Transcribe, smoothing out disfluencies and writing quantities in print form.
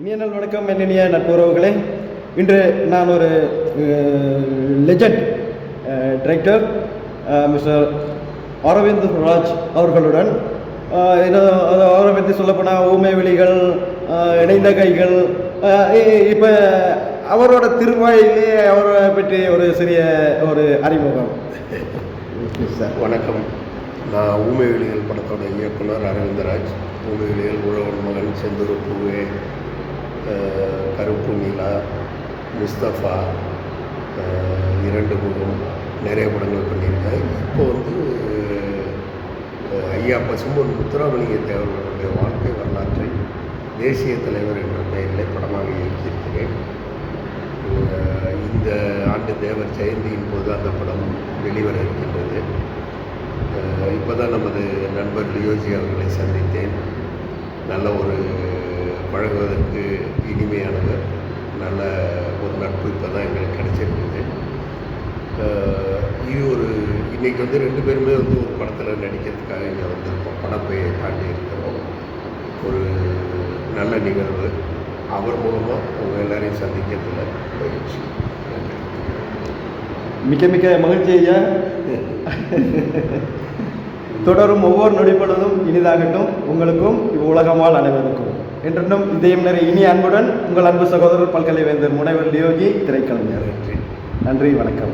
இனிய நாள் வணக்கம் என்னிய நட்புறவுகளே. இன்று நான் ஒரு legend director mister Arvind Raj அவர்களுடன் அவரை பற்றி சொல்லப்போனால் ஊமை விழிகள், இணைந்த கைகள், இப்போ அவரோட திருவாயிலே அவரை பற்றி ஒரு சிறிய ஒரு அறிமுகம். சார் வணக்கம். நான் ஊமை விழிகள் படத்தோட இயக்குனர் அரவிந்தராஜ். ஊமை விழிகள், உழவன் மகன், செந்தூர் பூவே, கருப்பு நிலா, முஸ்தபா, இரண்டு முகம், நிறைய படங்கள் பண்ணியிருக்கேன். இப்போ ஐயா பசும்பொன் முத்துராமலிங்க தேவர்களுடைய வாழ்க்கை வரலாற்றை தேசிய தலைவர் என்ற பெயரில் படமாக இயக்கியிருக்கிறேன். இந்த ஆண்டு தேவர் ஜெயந்தியின் போது அந்த படம் வெளிவர இருக்கின்றது. இப்போ தான் நமது நண்பர் லியோஜி அவர்களை சந்தித்தேன். நல்ல ஒரு பழகுவதற்கு இனிமையானவர், நல்ல ஒரு நட்பு இப்போ தான் எங்களுக்கு கிடைச்சிருக்குது. இது இன்றைக்கி ரெண்டு பேருமே ஒரு படத்தில் நடிக்கிறதுக்காக இங்கே வந்திருக்கோம். படப்பையை தாண்டி இருக்கிறோம். ஒரு நல்ல நிகழ்வு. அவர் மூலமாக அவங்க எல்லாரையும் சந்திக்கிறதுல மகிழ்ச்சி. மிக மிக மகிழ்ச்சி ஐயா. தொடரும் ஒவ்வொரு நொடிப்பொழுதும் இனிதாகட்டும். உங்களுக்கும் உலகமால் அனைவருக்கும் என்றும் இதயம் நிறைய இனி அன்புடன் உங்கள் அன்பு சகோதரர் பல்கலைவேந்தர் முனைவர் லியோஜி, திரைக்கலைஞர். நன்றி. நன்றி, வணக்கம்.